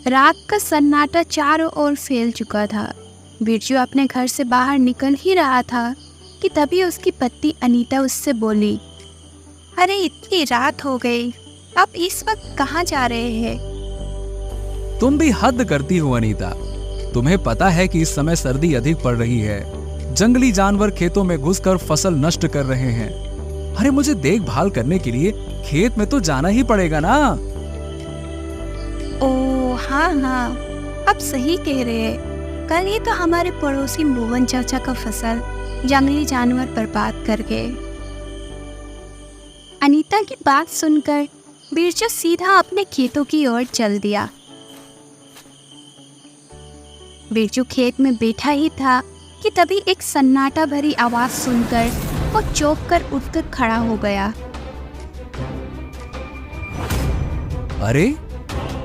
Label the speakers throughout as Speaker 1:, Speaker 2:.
Speaker 1: रात का सन्नाटा चारों ओर फैल चुका था। बिरजू अपने घर से बाहर निकल ही रहा था कि तभी उसकी पत्नी अनीता उससे बोली, अरे इतनी रात हो गई, आप इस वक्त कहाँ जा रहे हैं?
Speaker 2: तुम भी हद करती हो अनीता। तुम्हें पता है कि इस समय सर्दी अधिक पड़ रही है। जंगली जानवर खेतों में घुसकर फसल नष्ट कर रहे हैं। अरे मुझे देखभाल करने के लिए खेत में तो जाना ही पड़ेगा ना।
Speaker 1: ओह हाँ, आप सही कह रहे हैं। कल ही तो हमारे पड़ोसी मोहन चाचा का फसल जंगली जानवर बर्बाद कर गए। अनीता की बात सुनकर बिरजू सीधा अपने खेतों की ओर चल दिया। बिरजू खेत में बैठा ही था कि तभी एक सन्नाटा भरी आवाज सुनकर वो चौंक कर उठकर खड़ा हो गया।
Speaker 2: अरे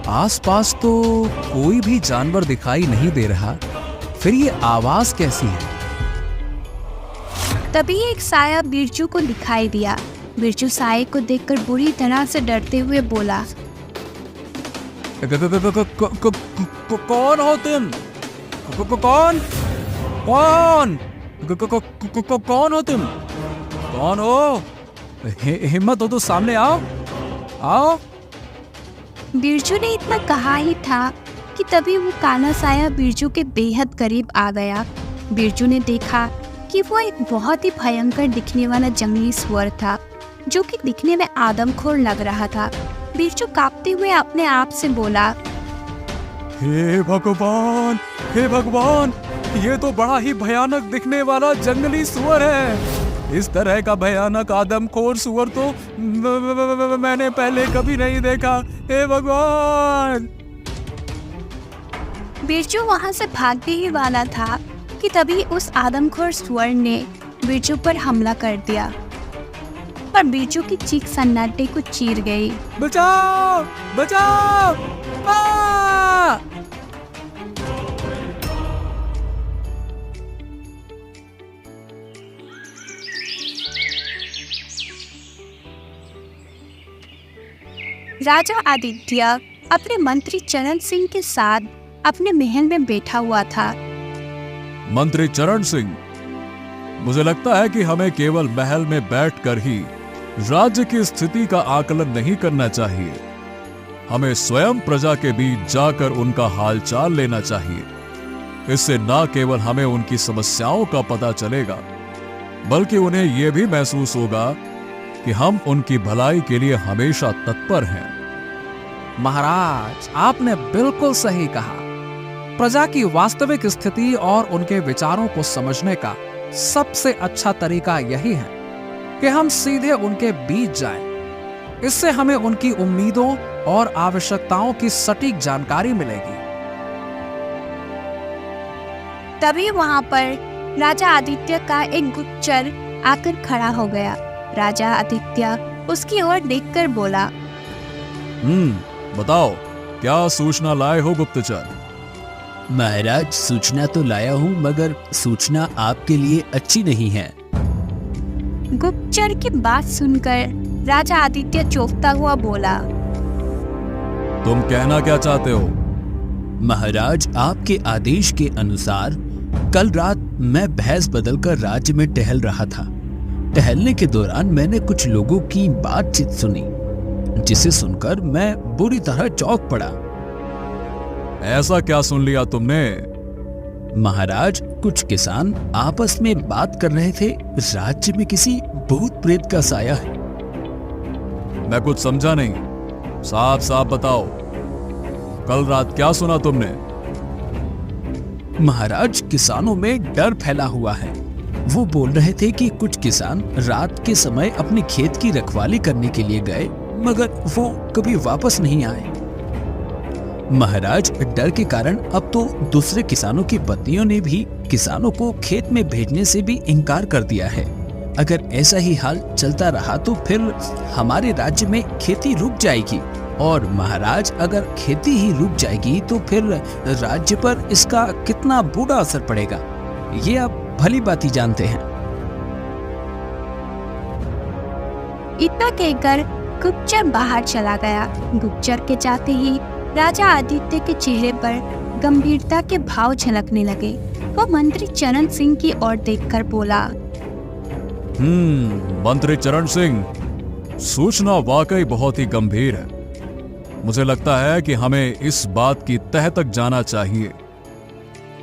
Speaker 2: आसपास तो कोई भी जानवर दिखाई नहीं दे रहा, फिर ये आवाज कैसी है?
Speaker 1: तभी एक साया बिरजू को दिखाई दिया। बिरजू साये को देखकर बुरी तरह से डरते हुए बोला,
Speaker 2: कौन हो तुम? कौन कौन कौन हो तुम? कौन हो? हिम्मत हो तो सामने आओ आओ।
Speaker 1: बिरजू ने इतना कहा ही था कि तभी वो काला साया बिरजू के बेहद करीब आ गया। बिरजू ने देखा कि वो एक बहुत ही भयंकर दिखने वाला जंगली सुअर था, जो कि दिखने में आदमखोर लग रहा था। बिरजू कांपते हुए अपने आप से बोला,
Speaker 2: हे भगवान, ये तो बड़ा ही भयानक दिखने वाला जंगली सुअर है। इस तरह का भयानक आदमखोर सुअर तो मैंने पहले कभी नहीं देखा। हे भगवान।
Speaker 1: बिरजू वहां से भागने ही वाला था कि तभी उस आदमखोर सुअर ने बिरजू पर हमला कर दिया, पर बिरजू की चीख सन्नाटे को चीर गई।
Speaker 2: बचाओ बचाओ।
Speaker 1: राजा आदित्य अपने मंत्री चरण सिंह के साथ अपने महल में बैठा हुआ था।
Speaker 2: मंत्री चरण सिंह, मुझे लगता है कि हमें केवल महल में बैठकर ही राज्य की स्थिति का आकलन नहीं करना चाहिए। हमें स्वयं प्रजा के बीच जाकर उनका हालचाल लेना चाहिए। इससे न केवल हमें उनकी समस्याओं का पता चलेगा, बल्कि उन्हें यह भी महसूस होगा कि हम उनकी भलाई के लिए हमेशा तत्पर हैं।
Speaker 3: महाराज, आपने बिल्कुल सही कहा। प्रजा की वास्तविक स्थिति और उनके विचारों को समझने का सबसे अच्छा तरीका यही है कि हम सीधे उनके बीच जाएं। इससे हमें उनकी उम्मीदों और आवश्यकताओं की सटीक जानकारी मिलेगी।
Speaker 1: तभी वहां पर राजा आदित्य का एक गुप्तचर आकर खड़ा हो गया। राजा आदित्य उसकी ओर देखकर बोला,
Speaker 2: बताओ, क्या सूचना लाए हो गुप्तचर?
Speaker 4: महाराज, सूचना तो लाया हूँ, मगर सूचना आपके लिए अच्छी नहीं है।
Speaker 1: गुप्तचर की बात सुनकर राजा आदित्य चौंकता हुआ बोला,
Speaker 2: तुम कहना क्या चाहते हो?
Speaker 4: महाराज, आपके आदेश के अनुसार कल रात मैं भैंस बदलकर राज्य में टहल रहा था। टहलने के दौरान मैंने कुछ लोगों की बातचीत सुनी, जिसे सुनकर मैं बुरी तरह चौंक पड़ा।
Speaker 2: ऐसा क्या सुन लिया तुमने?
Speaker 4: महाराज, कुछ किसान आपस में बात कर रहे थे, राज्य में किसी भूत प्रेत का साया है।
Speaker 2: मैं कुछ समझा नहीं, साफ साफ बताओ, कल रात क्या सुना तुमने?
Speaker 4: महाराज, किसानों में डर फैला हुआ है। वो बोल रहे थे कि कुछ किसान रात के समय अपने खेत की रखवाली करने के लिए गए, मगर वो कभी वापस नहीं आए। महाराज, डर के कारण अब तो दूसरे किसानों की पत्नियों ने भी किसानों को खेत में भेजने से भी इनकार कर दिया है। अगर ऐसा ही हाल चलता रहा तो फिर हमारे राज्य में खेती रुक जाएगी, और महाराज, अगर खेती ही रुक जाएगी तो फिर राज्य पर इसका कितना बुरा असर पड़ेगा, ये आप भली बात ही जानते हैं।
Speaker 1: इतना कहकर गुप्तचर बाहर चला गया। गुप्तचर के जाते ही राजा आदित्य के चेहरे पर गंभीरता के भाव झलकने लगे। वो मंत्री चरण सिंह की ओर देखकर बोला,
Speaker 2: मंत्री चरण सिंह, सूचना वाकई बहुत ही गंभीर है। मुझे लगता है कि हमें इस बात की तह तक जाना चाहिए।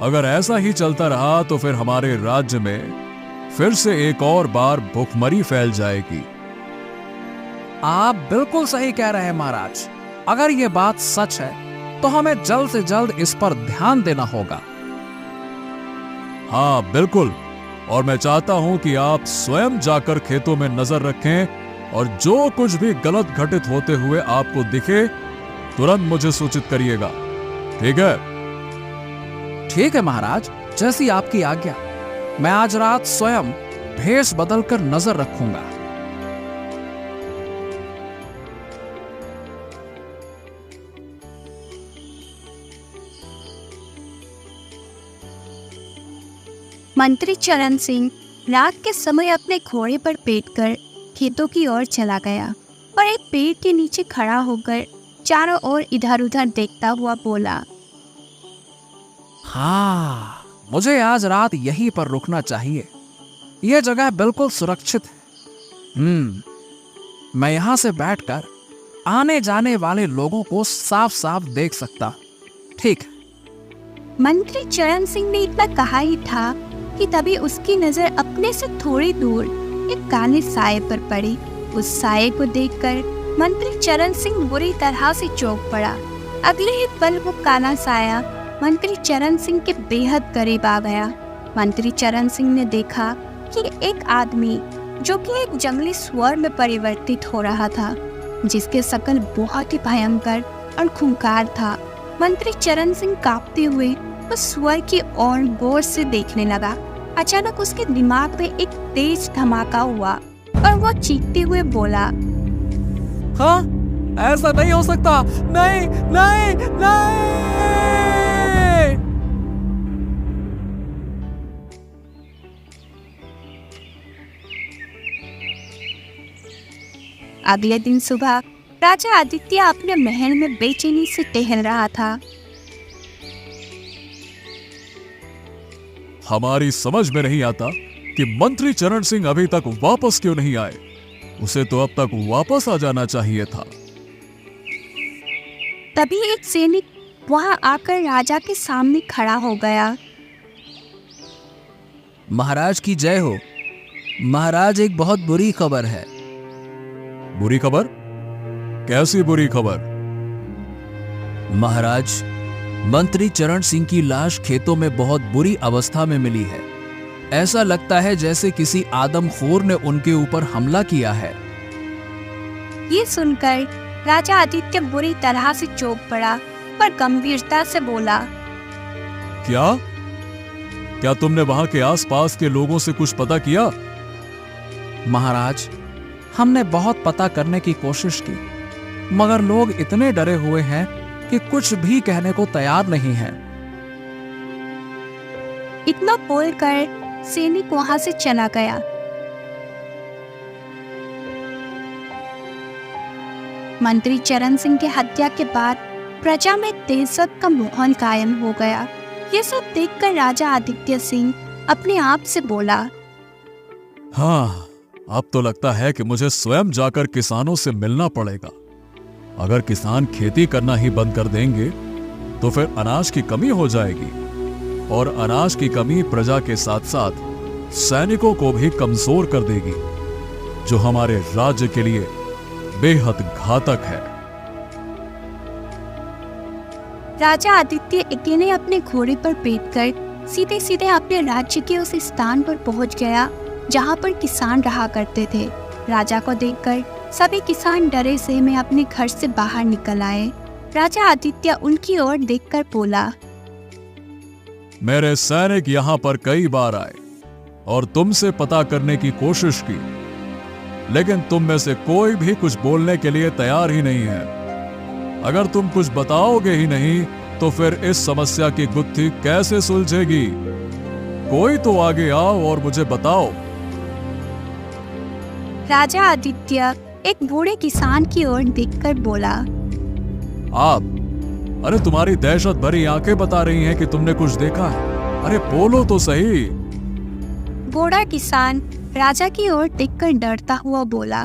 Speaker 2: अगर ऐसा ही चलता रहा तो फिर हमारे राज्य में फिर से एक और बार भूखमरी फैल जाएगी।
Speaker 3: आप बिल्कुल सही कह रहे हैं महाराज। अगर ये बात सच है तो हमें जल्द से जल्द इस पर ध्यान देना होगा।
Speaker 2: हाँ बिल्कुल, और मैं चाहता हूं कि आप स्वयं जाकर खेतों में नजर रखें और जो कुछ भी गलत घटित होते हुए आपको दिखे तुरंत मुझे सूचित करिएगा। ठीक है?
Speaker 3: ठीक है महाराज, जैसी आपकी आज्ञा। मैं आज रात स्वयं भेष बदलकर नजर रखूंगा।
Speaker 1: मंत्री चरण सिंह रात के समय अपने घोड़े पर बैठकर खेतों की ओर चला गया और एक पेड़ के नीचे खड़ा होकर चारों ओर इधर उधर देखता हुआ बोला,
Speaker 3: हाँ, मुझे आज रात यहीं पर रुकना चाहिए। यह जगह बिल्कुल सुरक्षित है। मैं यहां से बैठकर आने जाने वाले लोगों को साफ साफ देख सकता। ठीक है।
Speaker 1: मंत्री चरण सिंह ने इतना कहा ही था कि तभी उसकी नजर अपने से थोड़ी दूर एक काले साए पर पड़ी। उस साए को देखकर मंत्री चरण सिंह बुरी तरह से चौंक पड़ा। अगले ही पल वो काला साया मंत्री चरण सिंह के बेहद करीब आ गया। मंत्री चरण सिंह ने देखा कि एक आदमी जो कि एक जंगली सुअर में परिवर्तित हो रहा था, जिसके शकल बहुत ही भयंकर और खूंखार था। मंत्री चरण सिंह कांपते हुए उस सुअर की ओर गौर से देखने लगा। अचानक उसके दिमाग में एक तेज धमाका हुआ और वो चीखते हुए बोला,
Speaker 3: हाँ, ऐसा नहीं हो सकता। नहीं नहीं नहीं।
Speaker 1: अगले दिन सुबह राजा आदित्य अपने महल में बेचैनी से टहल रहा था।
Speaker 2: हमारी समझ में नहीं आता कि मंत्री चरण सिंह अभी तक वापस क्यों नहीं आए। उसे तो अब तक वापस आ जाना चाहिए था।
Speaker 1: तभी एक सैनिक वहां आकर राजा के सामने खड़ा हो गया।
Speaker 4: महाराज की जय हो। महाराज, एक बहुत बुरी खबर है।
Speaker 2: बुरी खबर? कैसी बुरी खबर?
Speaker 4: महाराज, मंत्री चरण सिंह की लाश खेतों में बहुत बुरी अवस्था में मिली है। ऐसा लगता है जैसे किसी आदमखोर ने उनके ऊपर हमला किया है।
Speaker 1: ये सुनकर राजा आदित्य बुरी तरह से चौंक पड़ा, पर गंभीरता से बोला,
Speaker 2: क्या तुमने वहां के आसपास के लोगों से कुछ पता किया?
Speaker 3: महाराज, हमने बहुत पता करने की कोशिश की, मगर लोग इतने डरे हुए हैं कि कुछ भी कहने को तैयार नहीं है।
Speaker 1: इतना बोलकर सैनिक वहां से चला गया। मंत्री चरण सिंह की हत्या के बाद प्रजा में दहशत का माहौल कायम हो गया। ये सब देखकर राजा आदित्य सिंह अपने आप से बोला,
Speaker 2: हाँ, अब तो लगता है कि मुझे स्वयं जाकर किसानों से मिलना पड़ेगा। अगर किसान खेती करना ही बंद कर देंगे तो फिर अनाज की कमी हो जाएगी, और अनाज की कमी प्रजा के साथ साथ सैनिकों को भी कमजोर कर देगी, जो हमारे राज्य के लिए बेहद घातक है।
Speaker 1: राजा आदित्य अकेले अपने घोड़े पर बैठकर सीधे सीधे अपने राज्य के उस स्थान पर पहुंच गया जहां पर किसान रहा करते थे। राजा को देखकर सभी किसान डरे से में अपने घर से बाहर निकल आए। राजा आदित्य उनकी ओर देखकर बोला,
Speaker 2: मेरे सैनिक यहाँ पर कई बार आए और तुमसे पता करने की कोशिश की, लेकिन तुम में से कोई भी कुछ बोलने के लिए तैयार ही नहीं है। अगर तुम कुछ बताओगे ही नहीं तो फिर इस समस्या की गुत्थी कैसे सुलझेगी? कोई तो आगे आओ और मुझे बताओ।
Speaker 1: राजा आदित्य एक बूढ़े किसान की ओर देखकर बोला,
Speaker 2: अरे तुम्हारी दहशत भरी आंखें बता रही हैं कि तुमने कुछ देखा है। अरे बोलो तो सही।
Speaker 1: बूढ़ा किसान राजा की ओर देखकर डरता हुआ बोला,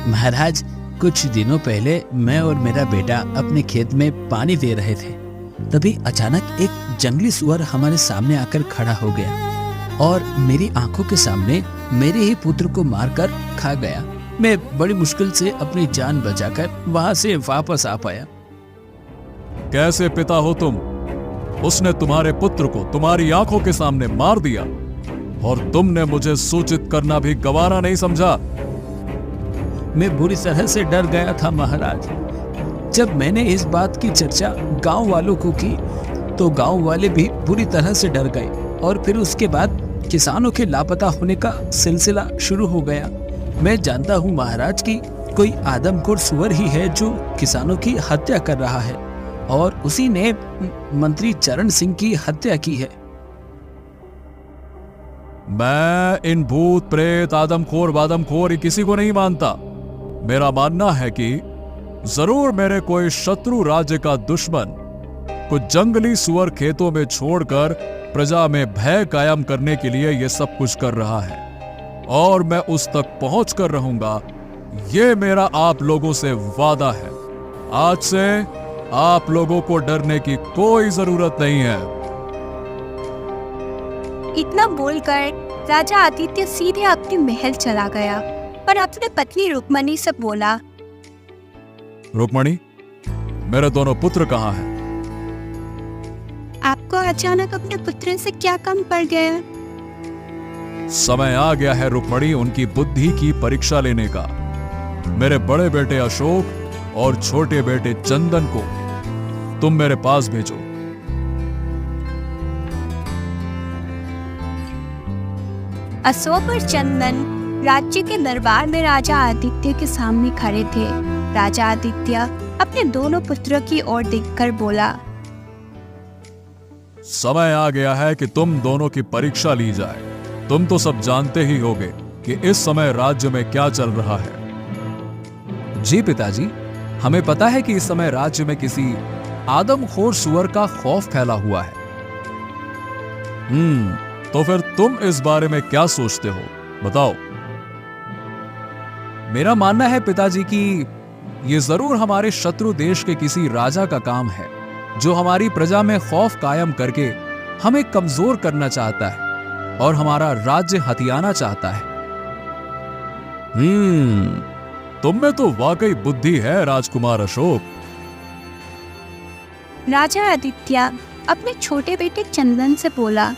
Speaker 4: महाराज, कुछ दिनों पहले मैं और मेरा बेटा अपने खेत में पानी दे रहे थे। तभी अचानक एक जंगली सुअर हमारे सामने आकर खड़ा हो गया और मेरी आंखों के सामने मेरे ही पुत्र को मारकर खा गया। मैं बड़ी मुश्किल से अपनी जान बचाकर वहां से वापस आ पाया।
Speaker 2: कैसे पिता हो तुम? उसने तुम्हारे पुत्र को तुम्हारी आंखों के सामने मार दिया और तुमने मुझे सूचित करना भी गवारा नहीं समझा।
Speaker 4: मैं बुरी तरह से डर गया था महाराज। जब मैंने इस बात की चर्चा गांव वालों को की तो गांव वाले भी बुरी तरह से डर गए और फिर उसके बाद किसानों के लापता होने का सिलसिला शुरू हो गया। मैं जानता हूं महाराज कि कोई आदमखोर सुअर ही है जो किसानों की हत्या कर रहा है और उसी ने मंत्री चरण सिंह की हत्या की है।
Speaker 2: मैं इन भूत प्रेत आदमखोर वादमखोर किसी को नहीं मानता। मेरा मानना है कि जरूर मेरे कोई शत्रु राज्य का दुश्मन कुछ जंगली सुअर खेतों में छोड़कर प्रजा में भय कायम करने के लिए यह सब कुछ कर रहा है और मैं उस तक पहुंच कर रहूंगा। यह मेरा आप लोगों से वादा है। आज से आप लोगों को डरने की कोई जरूरत नहीं है।
Speaker 1: इतना बोलकर राजा आदित्य सीधे अपने महल चला गया और अपने पत्नी रुक्मणी से बोला,
Speaker 2: रुक्मणी, मेरे दोनों पुत्र कहाँ हैं?
Speaker 1: आपको अचानक अपने पुत्र से क्या काम पड़ गया?
Speaker 2: समय आ गया है रुक्मणी उनकी बुद्धि की परीक्षा लेने का। मेरे बड़े बेटे अशोक और छोटे बेटे चंदन को तुम मेरे पास भेजो।
Speaker 1: अशोक और चंदन राज्य के दरबार में राजा आदित्य के सामने खड़े थे। राजा आदित्य अपने दोनों पुत्रों की ओर देखकर बोला,
Speaker 2: समय आ गया है कि तुम दोनों की परीक्षा ली जाए। तुम तो सब जानते ही होगे कि इस समय राज्य में क्या चल रहा है।
Speaker 3: जी पिताजी, हमें पता है कि इस समय राज्य में किसी आदमखोर सुअर का खौफ फैला हुआ है।
Speaker 2: तो फिर तुम इस बारे में क्या सोचते हो, बताओ।
Speaker 3: मेरा मानना है पिताजी कि ये जरूर हमारे शत्रु देश के किसी राजा का काम है जो हमारी प्रजा में खौफ कायम करके हमें कमजोर करना चाहता है और हमारा राज्य हथियाना चाहता है।
Speaker 2: तुम में तो वाकई बुद्धि है राजकुमार अशोक।
Speaker 1: राजा आदित्य अपने छोटे बेटे चंदन से बोला,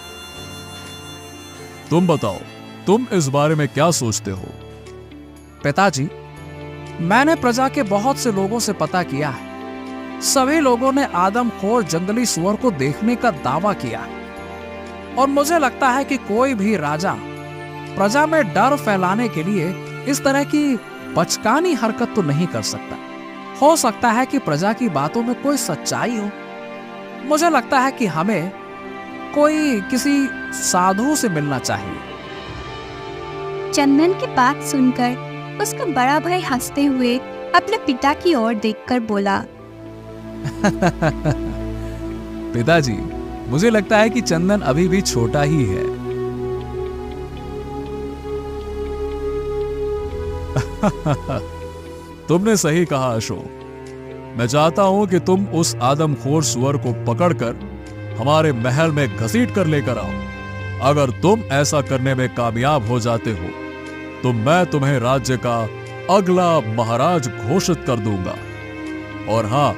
Speaker 2: तुम बताओ, तुम इस बारे में क्या सोचते हो?
Speaker 3: पिताजी, मैंने प्रजा के बहुत से लोगों से पता किया है। सभी लोगों ने आदमखोर जंगली सुअर को देखने का दावा किया है और मुझे लगता है कि कोई भी राजा प्रजा में डर फैलाने के लिए इस तरह की बचकानी हरकत तो नहीं कर सकता। हो सकता है कि प्रजा की बातों में कोई सच्चाई हो। मुझे लगता है कि हमें किसी साधु से मिलना चाहिए।
Speaker 1: चंदन की बात सुनकर उसका बड़ा भाई हंसते हुए अपने पिता की ओर देखकर बोला,
Speaker 3: पिताजी, मुझे लगता है कि चंदन अभी भी छोटा ही है।
Speaker 2: तुमने सही कहा अशोक। मैं चाहता हूं कि तुम उस आदमखोर सुअर को पकड़कर हमारे महल में घसीट कर लेकर आओ। अगर तुम ऐसा करने में कामयाब हो जाते हो तो मैं तुम्हें राज्य का अगला महाराज घोषित कर दूंगा। और हां,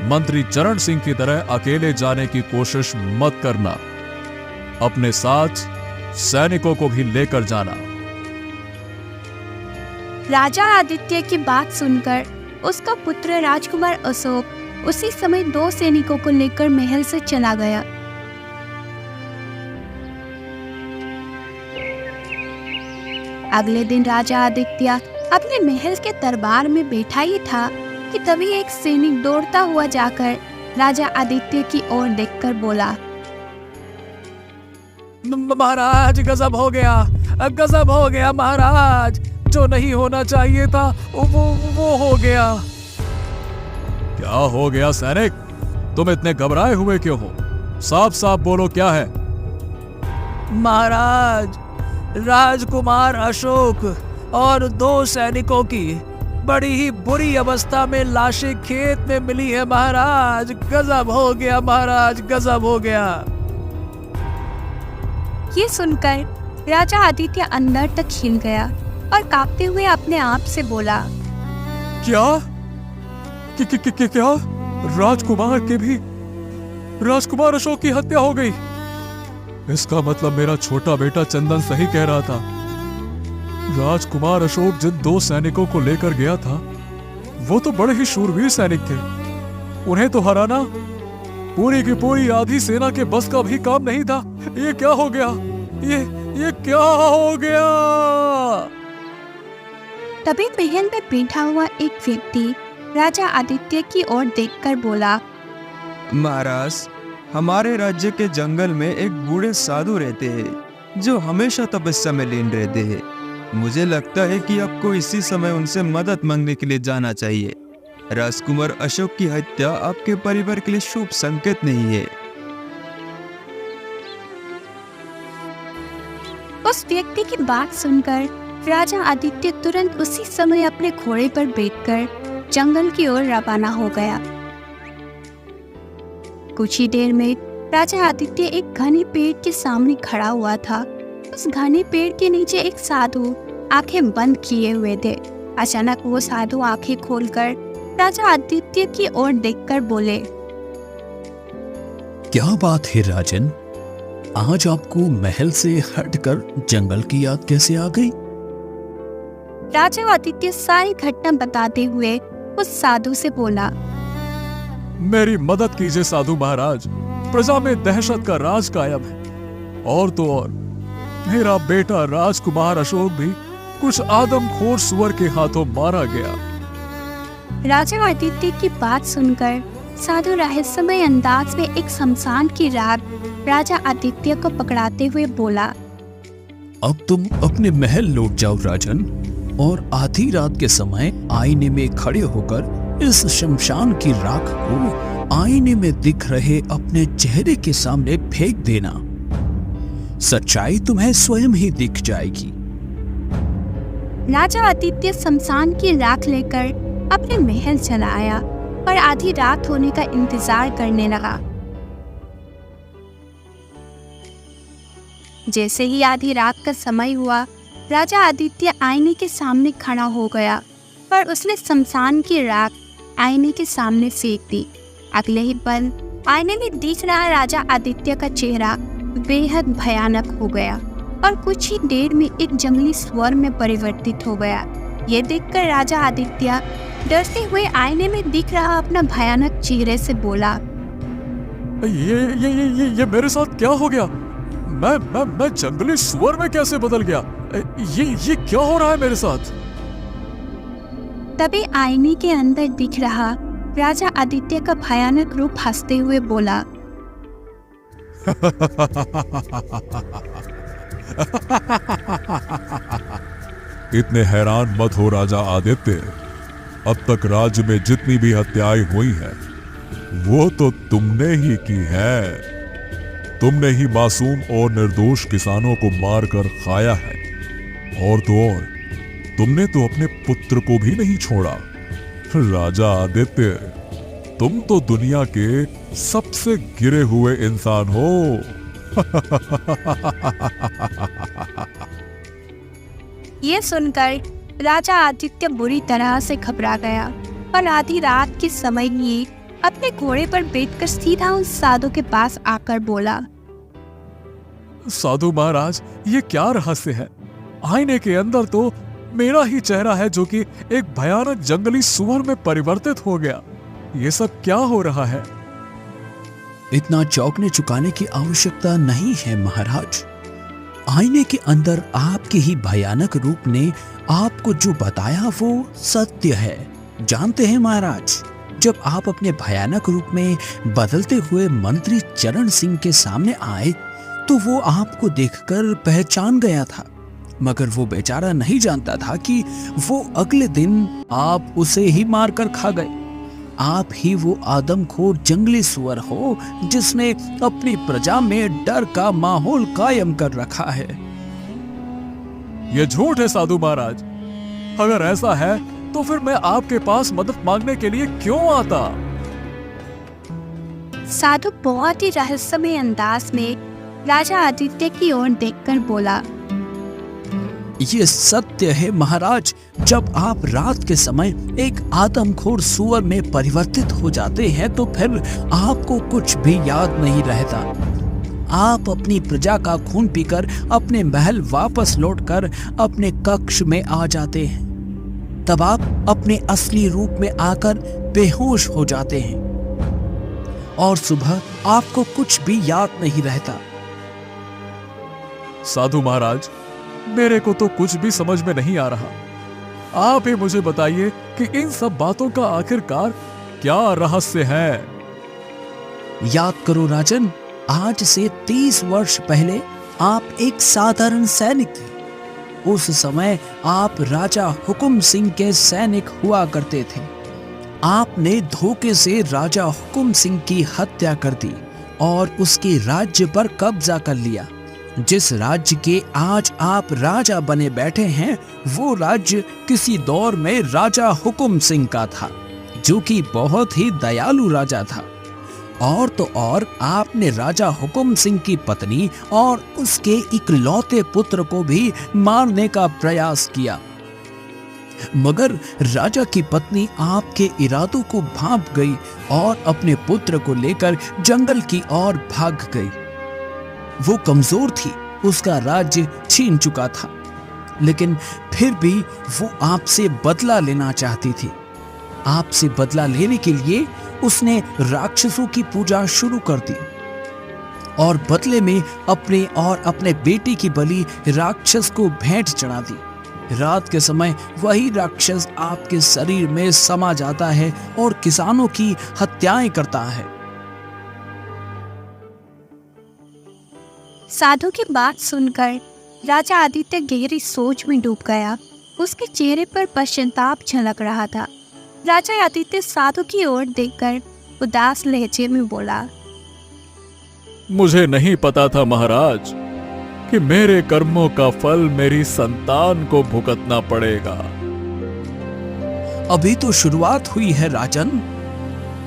Speaker 2: मंत्री चरण सिंह की तरह अकेले जाने की कोशिश मत करना। अपने साथ सैनिकों को भी लेकर जाना।
Speaker 1: राजा आदित्य की बात सुनकर उसका पुत्र राजकुमार अशोक उसी समय 2 सैनिकों को लेकर महल से चला गया। अगले दिन राजा आदित्य अपने महल के दरबार में बैठा ही था कि तभी एक सैनिक दौड़ता हुआ जाकर राजा आदित्य की ओर देखकर बोला,
Speaker 3: महाराज, गजब हो गया महाराज। जो नहीं होना चाहिए था वो हो गया।
Speaker 2: क्या हो गया सैनिक? तुम इतने घबराए हुए क्यों हो? साफ साफ बोलो, क्या है?
Speaker 3: महाराज, राजकुमार अशोक और 2 सैनिकों की बड़ी ही बुरी अवस्था में लाशें खेत में मिली है महाराज। गजब हो गया महाराज, गजब हो गया।
Speaker 1: ये सुनकर राजा आदित्य अंदर तक हिल गया और कांपते हुए अपने आप से बोला,
Speaker 2: क्या? क्या? राजकुमार अशोक की हत्या हो गई? इसका मतलब मेरा छोटा बेटा चंदन सही कह रहा था। राजकुमार अशोक जिन 2 सैनिकों को लेकर गया था, वो तो बड़े ही शूरवीर सैनिक थे। उन्हें तो हराना पूरी की पूरी आधी सेना के बस का भी काम नहीं था। ये क्या हो गया? ये क्या हो गया?
Speaker 1: तभी महल में बैठा हुआ एक व्यक्ति राजा आदित्य की ओर देखकर बोला,
Speaker 5: महाराज, हमारे राज्य के जंगल में एक बूढ़े साधु रहते हैं जो हमेशा तपस्या में लीन रहते हैं। मुझे लगता है कि आपको इसी समय उनसे मदद मांगने के लिए जाना चाहिए। राजकुमार अशोक की हत्या आपके परिवार के लिए शुभ संकेत नहीं है।
Speaker 1: उस व्यक्ति की बात सुनकर राजा आदित्य तुरंत उसी समय अपने घोड़े पर बैठकर जंगल की ओर रवाना हो गया। कुछ ही देर में राजा आदित्य एक घने पेड़ के सामने खड़ा हुआ था। उस घने पेड़ के नीचे एक साधु आंखें बंद किए हुए थे। अचानक वो साधु आंखें खोलकर राजा आदित्य की ओर देखकर बोले,
Speaker 4: क्या बात है राजन, आज आपको महल से हटकर जंगल की याद कैसे आ गई?
Speaker 1: राजा आदित्य सारी घटना बताते हुए उस साधु से बोला,
Speaker 2: मेरी मदद कीजिए साधु महाराज। प्रजा में दहशत का राज कायम है। और तो और मेरा बेटा राजकुमार अशोक भी कुछ आदमखोर सुअर के हाथों मारा गया।
Speaker 1: राजा आदित्य की बात सुनकर साधु रहस्यमय अंदाज में एक शमशान की रात राजा आदित्य को पकड़ाते हुए बोला,
Speaker 4: अब तुम अपने महल लौट जाओ राजन, और आधी रात के समय आईने में खड़े होकर इस शमशान की राख को आईने में दिख रहे अपने चेहरे के सामने फेंक देना। सच्चाई तुम्हें स्वयं ही दिख जाएगी।
Speaker 1: राजा आदित्य शमशान की राख लेकर अपने महल चला आया और आधी रात होने का इंतजार करने लगा। जैसे ही आधी रात का समय हुआ, राजा आदित्य आईने के सामने खड़ा हो गया पर उसने शमशान की राख आईने के सामने फेंक दी। अगले ही पल आईने में दिख रहा राजा आदित्य का चेहरा बेहद भयानक हो गया और कुछ ही देर में एक जंगली स्वर में परिवर्तित हो गया। ये देखकर राजा आदित्य डरते हुए आईने में दिख रहा अपना भयानक चेहरे से बोला,
Speaker 2: ये मेरे साथ क्या हो गया? मैं जंगली सुअर में कैसे बदल गया? ये क्या हो रहा है मेरे साथ?
Speaker 1: तभी आईने के अंदर दिख रहा राजा आदित्य का भयानक रूप हंसते हुए बोला,
Speaker 2: इतने हैरान मत हो राजा आदित्य। अब तक राज्य में जितनी भी हत्याएं हुई हैं, वो तो तुमने ही की है। तुमने ही मासूम और निर्दोष किसानों को मारकर खाया है। और तो और तुमने तो अपने पुत्र को भी नहीं छोड़ा। राजा आदित्य, तुम तो दुनिया के सबसे गिरे हुए इंसान हो।
Speaker 1: ये सुनकर राजा आदित्य बुरी तरह से घबरा गया और आधी रात के समय ही अपने घोड़े पर बैठकर सीधा उस साधु के पास आकर बोला,
Speaker 2: साधु महाराज, ये क्या रहस्य है? आईने के अंदर तो मेरा ही चेहरा है जो कि एक भयानक जंगली सुअर में परिवर्तित हो गया। ये सब क्या हो रहा है?
Speaker 4: इतना चौंकने चुकाने की आवश्यकता नहीं है महाराज। आईने के अंदर आपके ही भयानक रूप ने आपको जो बताया वो सत्य है। जानते हैं महाराज, जब आप अपने भयानक रूप में बदलते हुए मंत्री चरण सिंह के सामने आए तो वो आपको देखकर पहचान गया था, मगर वो बेचारा नहीं जानता था कि वो अगले दिन आप उसे ही मारकर खा गए। आप ही वो आदमखोर जंगली सुअर हो जिसने अपनी प्रजा में डर का माहौल कायम कर रखा है।
Speaker 2: ये झूठ है साधु महाराज। अगर ऐसा है तो फिर मैं आपके पास मदद मांगने के लिए क्यों आता?
Speaker 1: साधु बहुत ही रहस्यमय अंदाज में राजा आदित्य की ओर देखकर बोला,
Speaker 4: ये सत्य है महाराज, जब आप रात के समय एक आदमखोर सुअर में परिवर्तित हो जाते हैं तो फिर आपको कुछ भी याद नहीं रहता। आप अपनी प्रजा का खून पीकर अपने महल वापस लौटकर अपने कक्ष में आ जाते हैं। तब आप अपने असली रूप में आकर बेहोश हो जाते हैं और सुबह आपको कुछ भी याद नहीं रहता।
Speaker 2: साधु महाराज, मेरे को तो कुछ भी समझ में नहीं आ रहा। आप ही मुझे बताइए कि इन सब बातों का आखिरकार क्या रहस्य है?
Speaker 4: याद करो राजन, आज से 30 वर्ष पहले आप एक साधारण सैनिक थे। उस समय आप राजा हुकुम सिंह के सैनिक हुआ करते थे। आपने धोखे से राजा हुकुम सिंह की हत्या कर दी और उसके राज्य पर कब्जा कर लिया। जिस राज्य के आज आप राजा बने बैठे हैं, वो राज्य किसी दौर में राजा हुकुम सिंह का था, जो कि बहुत ही दयालु राजा था। और तो और आपने राजा हुकुम सिंह की पत्नी और उसके इकलौते पुत्र को भी मारने का प्रयास किया, मगर राजा की पत्नी आपके इरादों को भांप गई और अपने पुत्र को लेकर जंगल की ओर भाग गई। वो कमजोर थी, उसका राज्य छीन चुका था, लेकिन फिर भी वो आपसे बदला लेना चाहती थी। आपसे बदला लेने के लिए उसने राक्षसों की पूजा शुरू कर दी और बदले में अपने और अपने बेटे की बलि राक्षस को भेंट चढ़ा दी। रात के समय वही राक्षस आपके शरीर में समा जाता है और किसानों की हत्याएं करता है।
Speaker 1: साधु की बात सुनकर राजा आदित्य गहरी सोच में डूब गया। उसके चेहरे पर पश्चाताप झलक रहा था। राजा आदित्य साधु की ओर देखकर उदास लहजे में बोला,
Speaker 2: मुझे नहीं पता था महाराज कि मेरे कर्मों का फल मेरी संतान को भुगतना पड़ेगा।
Speaker 4: अभी तो शुरुआत हुई है राजन।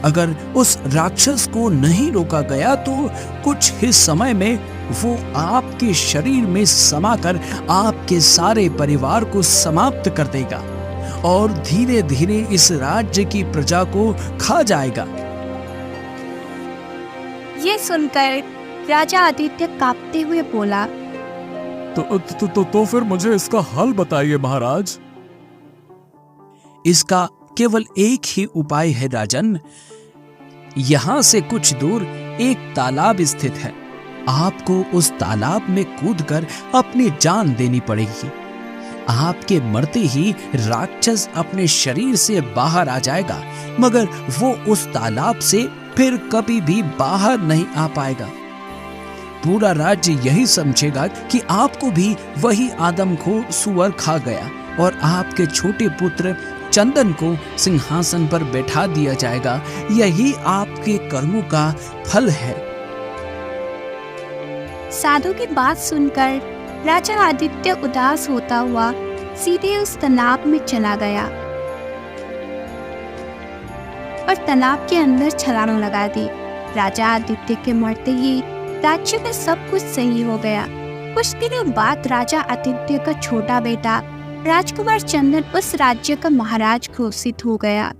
Speaker 4: अगर उस राक्षस को नहीं रोका गया तो कुछ ही समय में वो आपके शरीर में समाकर आपके सारे परिवार को समाप्त कर देगा और धीरे धीरे इस राज्य की प्रजा को खा जाएगा।
Speaker 1: ये सुनकर राजा आदित्य कांपते हुए बोला,
Speaker 2: तो फिर मुझे इसका हल बताइए महाराज।
Speaker 4: इसका केवल एक ही उपाय है राजन। यहां से कुछ दूर एक तालाब स्थित है। आपको उस तालाब में कूदकर अपनी जान देनी पड़ेगी। आपके मरते ही राक्षस अपने शरीर से बाहर आ जाएगा, मगर वो उस तालाब से फिर कभी भी बाहर नहीं आ पाएगा। पूरा राज्य यही समझेगा कि आपको भी वही आदमखोर सुअर खा गया और आपके छोटे पुत्र चंदन को सिंहासन पर बैठा दिया जाएगा। यही आपके कर्मों का फल है।
Speaker 1: साधु की बात सुनकर राजा आदित्य उदास होता हुआ सीधे उस तालाब में चला गया और तालाब के अंदर छलांग लगा दी। राजा आदित्य के मरते ही राज्य में सब कुछ सही हो गया। कुछ दिनों बाद राजा आदित्य का छोटा बेटा राजकुमार चंदन उस राज्य का महाराज घोषित हो गया।